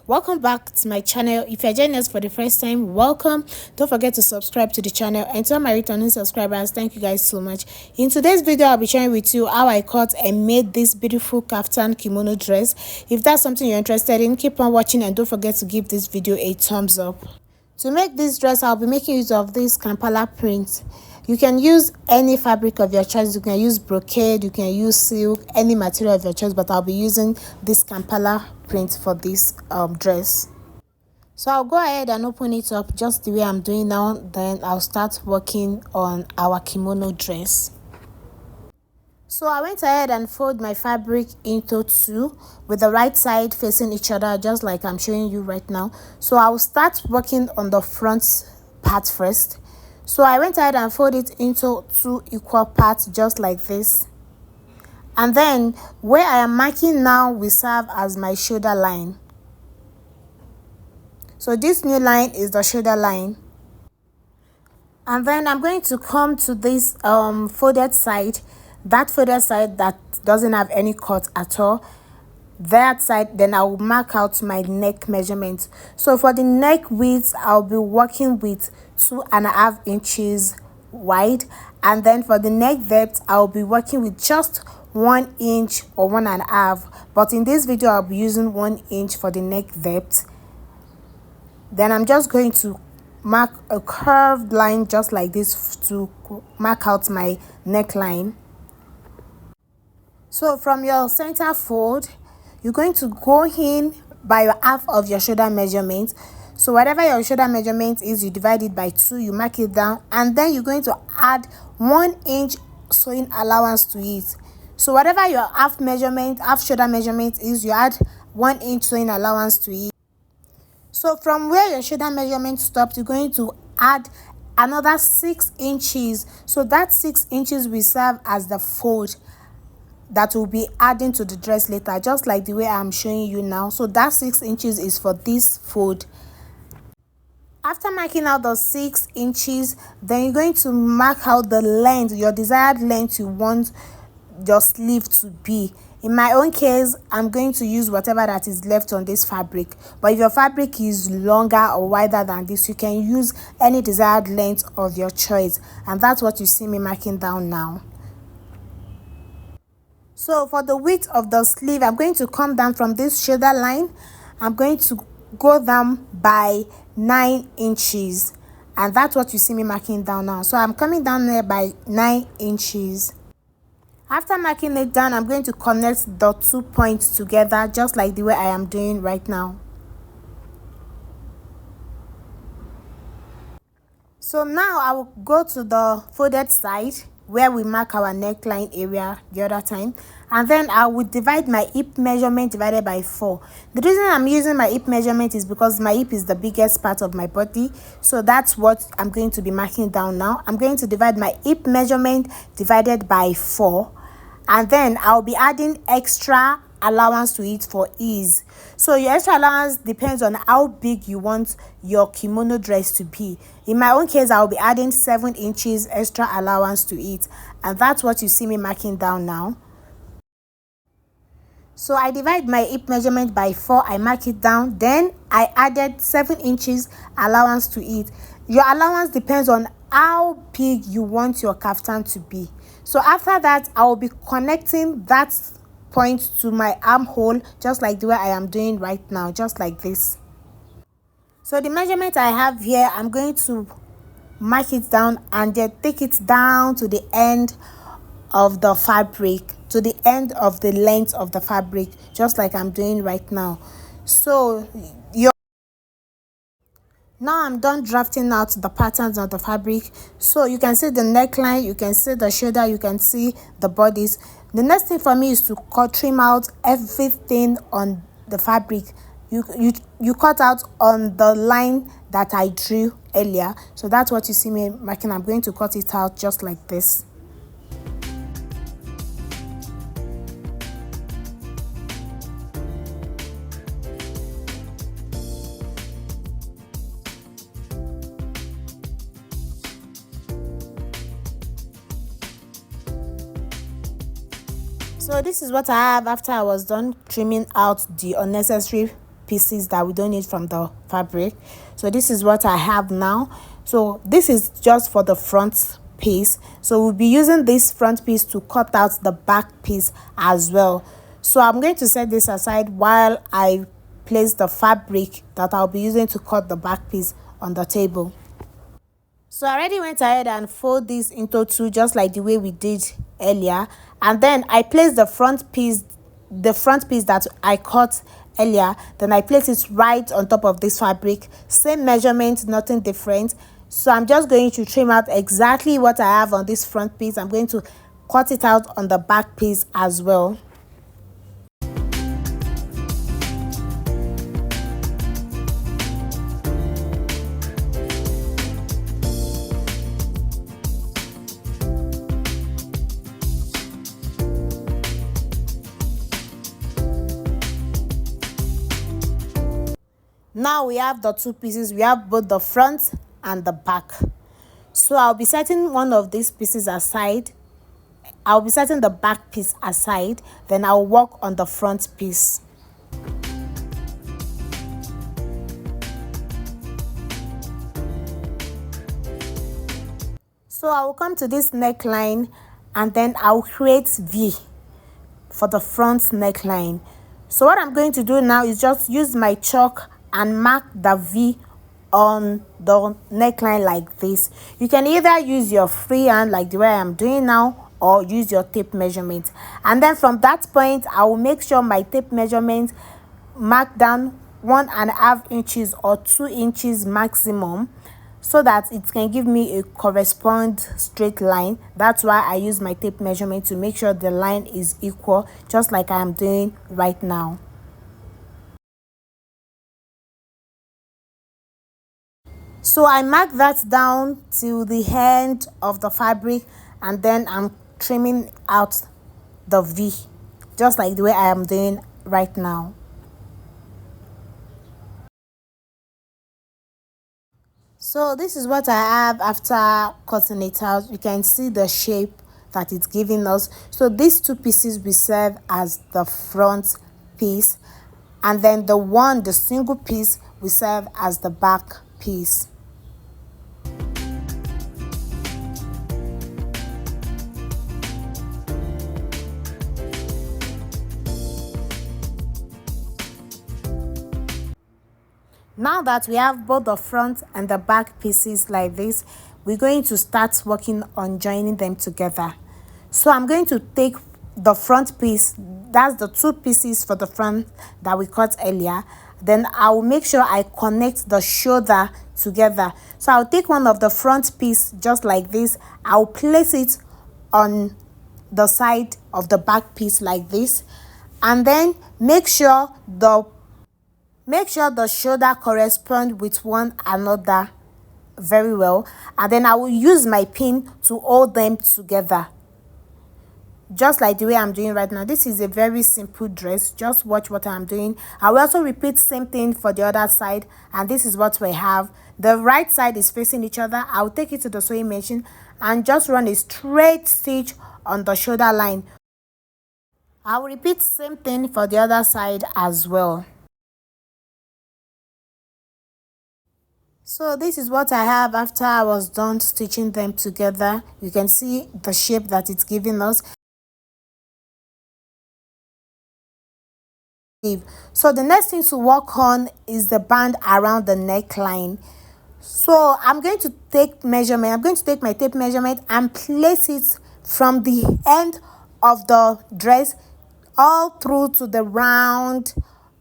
Welcome back to my channel. If you're joining us for the first time, welcome. Don't forget to subscribe to the channel, and to all my returning subscribers, thank you guys so much. In today's video, I'll be sharing with you how I cut and made this beautiful kaftan kimono dress. If that's something you're interested in, keep on watching and don't forget to give this video a thumbs up. To make this dress, I'll be making use of this Kampala print. You can use any fabric of your choice. You can use brocade, you can use silk, any material of your choice, but I'll be using this Kampala print for this dress. So I'll go ahead and open it up just the way I'm doing now. Then I'll start working on our kimono dress. So I went ahead and fold my fabric into two with the right side facing each other, just like I'm showing you right now. So I'll start working on the front part first. So I went ahead and fold it into two equal parts, just like this. And then where I am marking now will serve as my shoulder line. So this new line is the shoulder line. And then I'm going to come to this folded side, that folded side that doesn't have any cut at all. That side, then I will mark out my neck measurement. So for the neck width, I'll be working with 2.5 inches wide, and then for the neck depth, I'll be working with just 1 inch or 1.5, but in this video I'll be using 1 inch for the neck depth. Then I'm just going to mark a curved line just like this to mark out my neckline. So from your center fold, you're going to go in by your half of your shoulder measurement. So whatever your shoulder measurement is, you divide it by 2, you mark it down, and then you're going to add 1 inch sewing allowance to it. So whatever your half shoulder measurement is, you add 1 inch sewing allowance to it. So from where your shoulder measurement stops, you're going to add another 6 inches. So that 6 inches will serve as the fold that will be adding to the dress later, just like the way I'm showing you now. So that 6 inches is for this fold. After marking out the 6 inches, then you're going to mark out the length, your desired length you want your sleeve to be. In my own case, I'm going to use whatever that is left on this fabric, but if your fabric is longer or wider than this, you can use any desired length of your choice, and that's what you see me marking down now. So for the width of the sleeve, I'm going to come down from this shoulder line. I'm going to go down by 9 inches, and that's what you see me marking down now. So I'm coming down there by 9 inches. After marking it down, I'm going to connect the 2 points together, just like the way I am doing right now. So now I will go to the folded side where we mark our neckline area the other time, and then I will divide my hip measurement divided by 4. The reason I'm using my hip measurement is because my hip is the biggest part of my body, so that's what I'm going to be marking down now. I'm going to divide my hip measurement divided by 4, and then I'll be adding extra allowance to it for ease. So your extra allowance depends on how big you want your kimono dress to be. In my own case, I'll be adding 7 inches extra allowance to it, and that's what you see me marking down now. So I divide my hip measurement by 4, I mark it down, then I added 7 inches allowance to it. Your allowance depends on how big you want your kaftan to be. So after that, I will be connecting that point to my armhole, just like the way I am doing right now, just like this. So the measurement I have here, I'm going to mark it down and then take it down to the end of the fabric, to the end of the length of the fabric, just like I'm doing right now. So now I'm done drafting out the patterns of the fabric. So you can see the neckline, you can see the shoulder, you can see the bodies. The next thing for me is to trim out everything on the fabric. You cut out on the line that I drew earlier. So that's what you see me marking. I'm going to cut it out just like this. So this is what I have after I was done trimming out the unnecessary pieces that we don't need from the fabric. So this is what I have now. So this is just for the front piece, so we'll be using this front piece to cut out the back piece as well. So I'm going to set this aside while I place the fabric that I'll be using to cut the back piece on the table. So I already went ahead and fold this into two, just like the way we did earlier, and then I placed the front piece that I cut earlier, then I place it right on top of this fabric, same measurement, nothing different. So I'm just going to trim out exactly what I have on this front piece. I'm going to cut it out on the back piece as well. Now we have the two pieces. We have both the front and the back. So I'll be setting one of these pieces aside. I'll be setting the back piece aside, then I'll work on the front piece. So I will come to this neckline and then I'll create V for the front neckline. So what I'm going to do now is just use my chalk and mark the V on the neckline like this. You can either use your free hand like the way I'm doing now, or use your tape measurement, and then from that point I will make sure my tape measurement mark down 1.5 inches or 2 inches maximum, so that it can give me a correspond straight line. That's why I use my tape measurement, to make sure the line is equal, just like I am doing right now. So I mark that down to the end of the fabric, and then I'm trimming out the V, just like the way I am doing right now. So this is what I have after cutting it out. You can see the shape that it's giving us. So these two pieces will serve as the front piece, and then the single piece will serve as the back piece. Now that we have both the front and the back pieces like this, we're going to start working on joining them together. So I'm going to take the front piece, that's the two pieces for the front that we cut earlier. Then I will make sure I connect the shoulder together. So I'll take one of the front piece just like this. I'll place it on the side of the back piece like this, and then make sure the shoulder correspond with one another very well, and then I will use my pin to hold them together, just like the way I'm doing right now. This is a very simple dress. Just watch what I'm doing. I will also repeat same thing for the other side, and this is what we have. The right side is facing each other. I'll take it to the sewing machine and just run a straight stitch on the shoulder line. I will repeat same thing for the other side as well. So this is what I have after I was done stitching them together. You can see the shape that it's giving us. So the next thing to work on is the band around the neckline. So I'm going to take measurement. I'm going to take my tape measurement and place it from the end of the dress all through to the round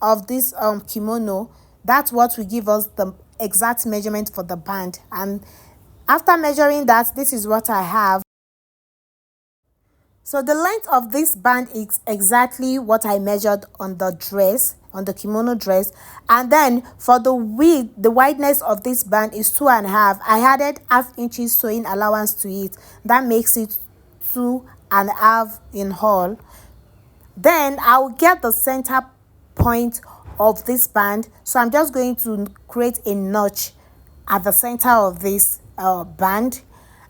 of this kimono. That's what will give us the exact measurement for the band. And after measuring that, this is what I have. So the length of this band is exactly what I measured on the dress, on the kimono dress. And then for the width, the wideness of this band is 2.5. I added 0.5 inches sewing allowance to it. That makes it 2.5 in all. Then I'll get the center point of this band. So I'm just going to create a notch at the center of this band.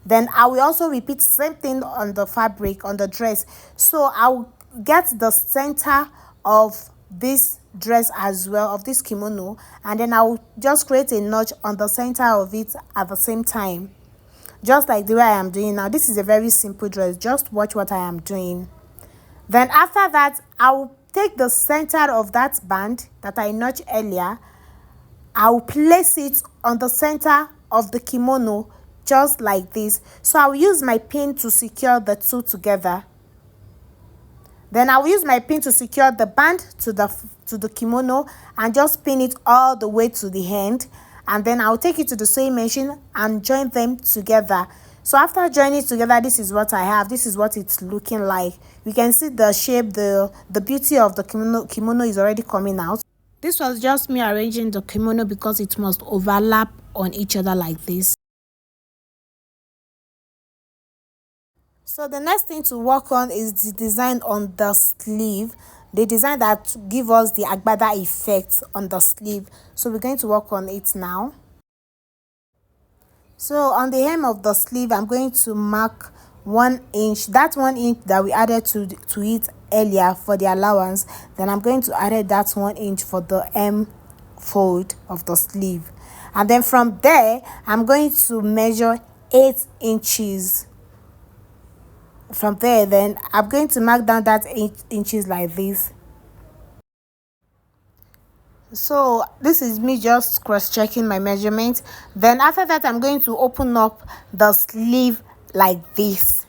Then I will also repeat same thing on the fabric, on the dress. So I'll get the center of this dress as well, of this kimono, and then I'll just create a notch on the center of it at the same time, just like the way I am doing now. This is a very simple dress. Just watch what I am doing. Then after that, I'll take the center of that band that I notched earlier. I'll place it on the center of the kimono, just like this. So I'll use my pin to secure the two together. Then I'll use my pin to secure the band to the kimono and just pin it all the way to the end. And then I'll take it to the sewing machine and join them together. So after joining it together, this is what I have. This is what it's looking like. You can see the shape, the beauty of the kimono is already coming out. This was just me arranging the kimono because it must overlap on each other like this. So the next thing to work on is the design on the sleeve, the design that give us the Agbada effect on the sleeve. So we're going to work on it now. So on the hem of the sleeve, I'm going to mark 1 inch, that 1 inch that we added to it earlier for the allowance. Then I'm going to add that 1 inch for the hem fold of the sleeve, and then from there I'm going to measure 8 inches. From there, then I'm going to mark down that 8 inches like this. So this is me just cross-checking my measurement. Then after that, I'm going to open up the sleeve like this.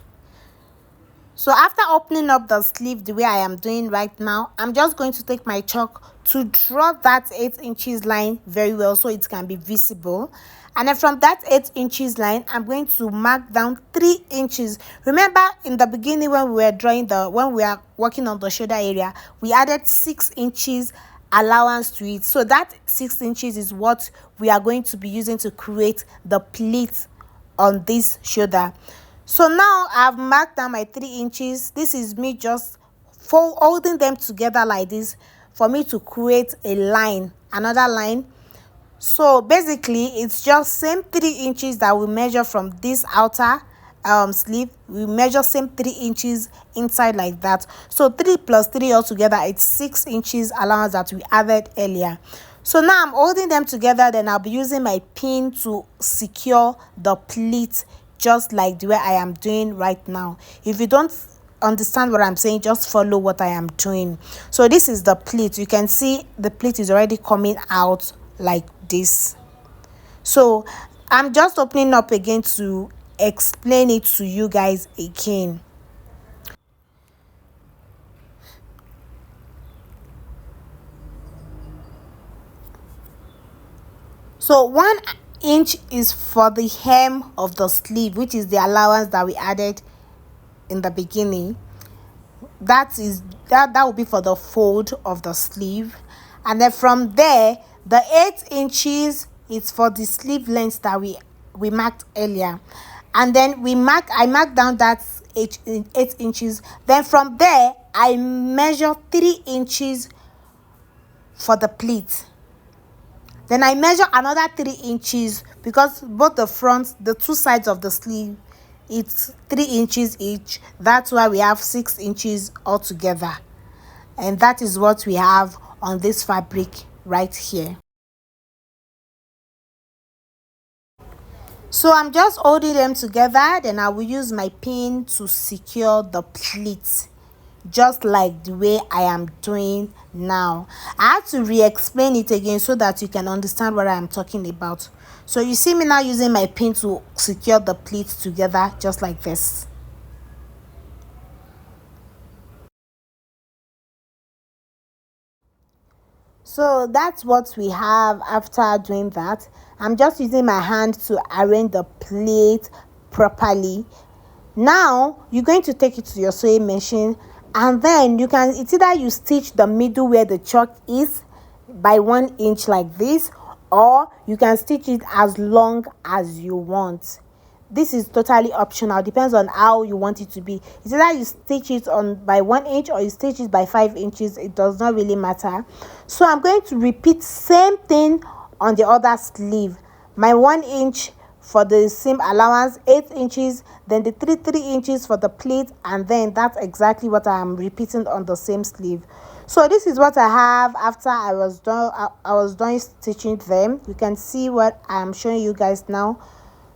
So after opening up the sleeve the way I am doing right now, I'm just going to take my chalk to draw that 8 inches line very well so it can be visible. And then from that 8 inches line, I'm going to mark down 3 inches. Remember in the beginning when we are working on the shoulder area, we added 6 inches allowance to it. So that 6 inches is what we are going to be using to create the pleat on this shoulder. So now I've marked down my 3 inches. This is me just holding them together like this for me to create a line, another line. So basically it's just same 3 inches that we measure from this outer sleeve. We measure same 3 inches inside like that. So 3 plus 3 altogether, it's 6 inches allowance that we added earlier. So now I'm holding them together. Then I'll be using my pin to secure the pleat, just like the way I am doing right now. If you don't understand what I'm saying, just follow what I am doing. So this is the pleat. You can see the pleat is already coming out like this. So I'm just opening up again to explain it to you guys again. So 1 inch is for the hem of the sleeve, which is the allowance that we added in the beginning. That will be for the fold of the sleeve. And then from there, the 8 inches is for the sleeve length that we marked earlier. And then I mark down that 8 inches. Then from there, I measure 3 inches for the pleat. Then I measure another 3 inches because both the two sides of the sleeve, it's 3 inches each. That's why we have 6 inches altogether. And that is what we have on this fabric right here. So I'm just holding them together. Then I will use my pin to secure the pleat, just like the way I am doing now. I have to re-explain it again so that you can understand what I am talking about. So you see me now using my pin to secure the pleat together, just like this. So that's what we have after doing that. I'm just using my hand to arrange the plate properly. Now you're going to take it to your sewing machine, and then it's either you stitch the middle where the chalk is by 1 inch like this, or you can stitch it as long as you want. This is totally optional, depends on how you want it to be. It's either you stitch it on by 1 inch or you stitch it by 5 inches. It does not really matter. So I'm going to repeat same thing on the other sleeve. My 1 inch for the seam allowance, 8 inches, then the 3 inches for the pleat, and then that's exactly what I am repeating on the same sleeve. So this is what I have after I was done stitching them. You can see what I'm showing you guys now.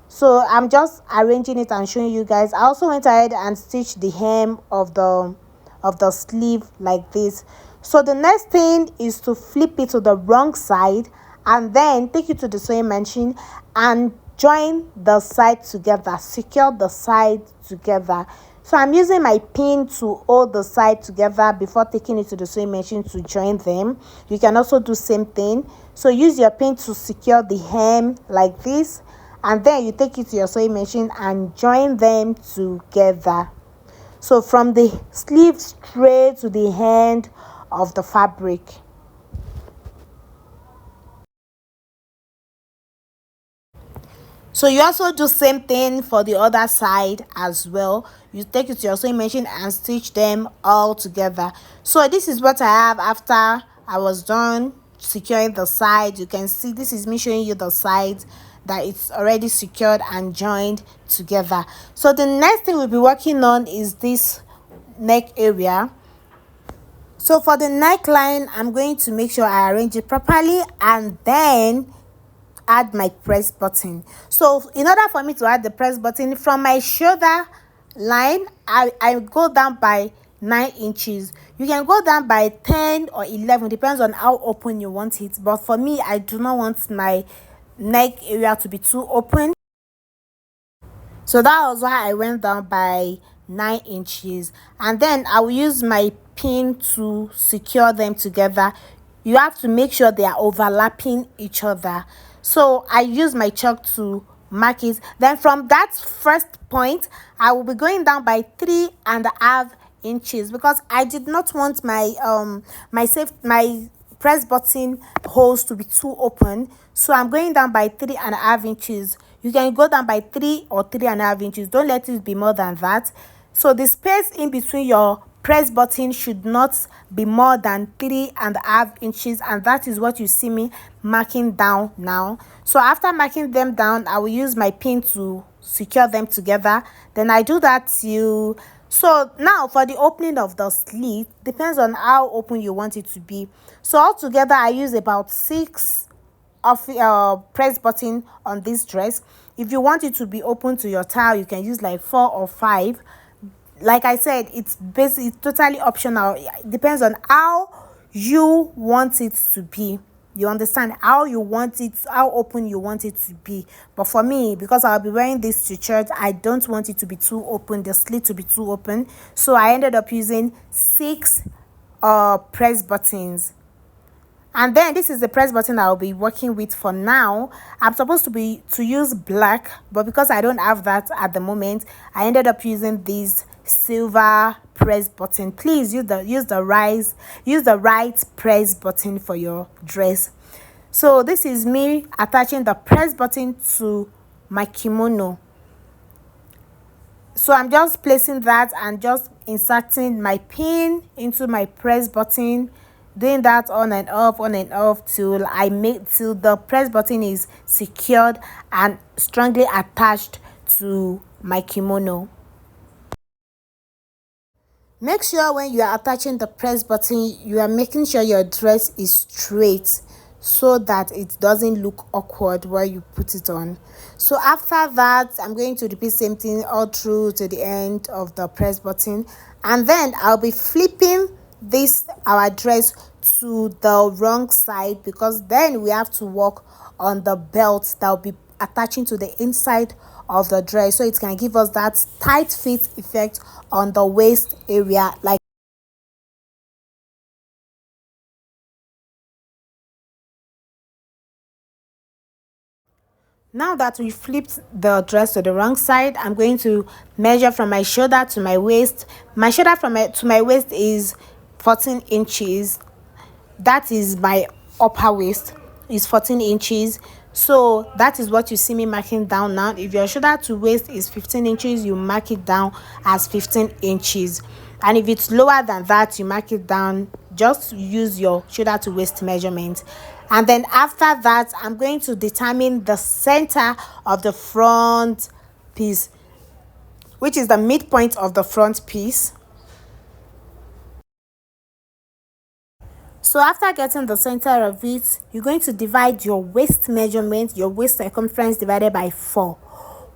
So I'm just arranging it and showing you guys. I also went ahead and stitched the hem of the sleeve like this. So the next thing is to flip it to the wrong side and then take it to the sewing machine and join the side together, secure the side together. So I'm using my pin to hold the side together before taking it to the sewing machine to join them. You can also do same thing. So use your pin to secure the hem like this, and then you take it to your sewing machine and join them together. So from the sleeve straight to the end of the fabric. So you also do same thing for the other side as well. You take it to your sewing machine and stitch them all together. So this is what I have after I was done securing the side. You can see this is me showing you the side that it's already secured and joined together. So the next thing we'll be working on is this neck area. So for the neckline, I'm going to make sure I arrange it properly and then add my press button. So in order for me to add the press button, from my shoulder line, I go down by 9 inches. You can go down by 10 or 11, depends on how open you want it, but for me, I do not want my neck area to be too open. So that was why I went down by 9 inches, and then I will use my pin to secure them together. You have to make sure they are overlapping each other. So I use my chalk to mark it. Then from that first point, I will be going down by 3.5 inches because I did not want my my press button holes to be too open. So I'm going down by 3.5 inches. You can go down by 3 or 3.5 inches. Don't let it be more than that. So the space in between your press button should not be more than 3.5 inches, and that is what you see me marking down now. So after marking them down, I will use my pin to secure them together. Then I do that till. So now for the opening of the slit, depends on how open you want it to be. So altogether I use about 6 of press button on this dress. If you want it to be open to your tile, you can use like 4 or 5. Like I said, it's totally optional. It depends on how you want it to be. You understand how you want it, how open you want it to be. But for me, because I'll be wearing this to church, I don't want it to be too open, the slit to be too open. So I ended up using 6 press buttons. And then this is the press button I'll be working with for now. I'm supposed to use black, but because I don't have that at the moment, I ended up using this silver press button. Please use the right press button for your dress. So this is me attaching the press button to my kimono. So I'm just placing that and just inserting my pin into my press button, doing that on and off till the press button is secured and strongly attached to my kimono. Make sure when you are attaching the press button, you are making sure your dress is straight so that it doesn't look awkward while you put it on. So after that, I'm going to repeat same thing all through to the end of the press button, and then I'll be flipping our dress to the wrong side, because then we have to work on the belt that will be attaching to the inside of the dress, so it can give us that tight fit effect on the waist area. Like, now that we flipped the dress to the wrong side, I'm going to measure from my shoulder to my waist. My shoulder to my waist is 14 inches. That is my upper waist, is 14 inches. So that is what you see me marking down now. If your shoulder to waist is 15 inches, you mark it down as 15 inches. And if it's lower than that, you mark it down. Just use your shoulder to waist measurement. And then after that, I'm going to determine the center of the front piece, which is the midpoint of the front piece. So after getting the center of it, you're going to divide your waist measurement, your waist circumference divided by 4.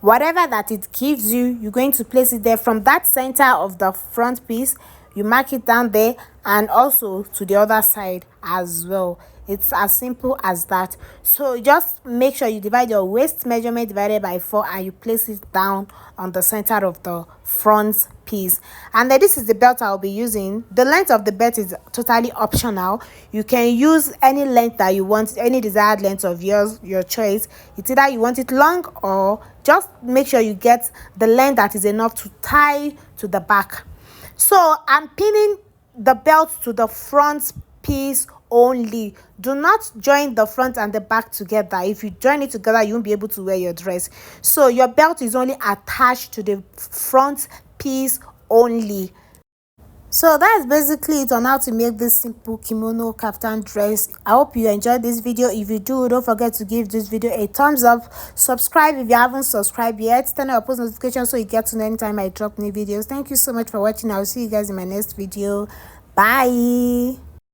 Whatever that it gives you, you're going to place it there. From that center of the front piece, you mark it down there, and also to the other side as well. It's as simple as that. So just make sure you divide your waist measurement divided by 4, and you place it down on the center of the front piece. And then this is the belt I'll be using. The length of the belt is totally optional. You can use any length that you want, any desired length of yours, your choice. It's either you want it long, or just make sure you get the length that is enough to tie to the back. So I'm pinning the belt to the front piece only. Do not join the front and the back together. If you join it together, you won't be able to wear your dress. So your belt is only attached to the front piece only. So that's basically it on how to make this simple kimono kaftan dress. I hope you enjoyed this video. If you do, don't forget to give this video a thumbs up. Subscribe if you haven't subscribed yet. Turn on your post notifications so you get to know anytime I drop new videos. Thank you so much for watching. I'll see you guys in my next video. Bye.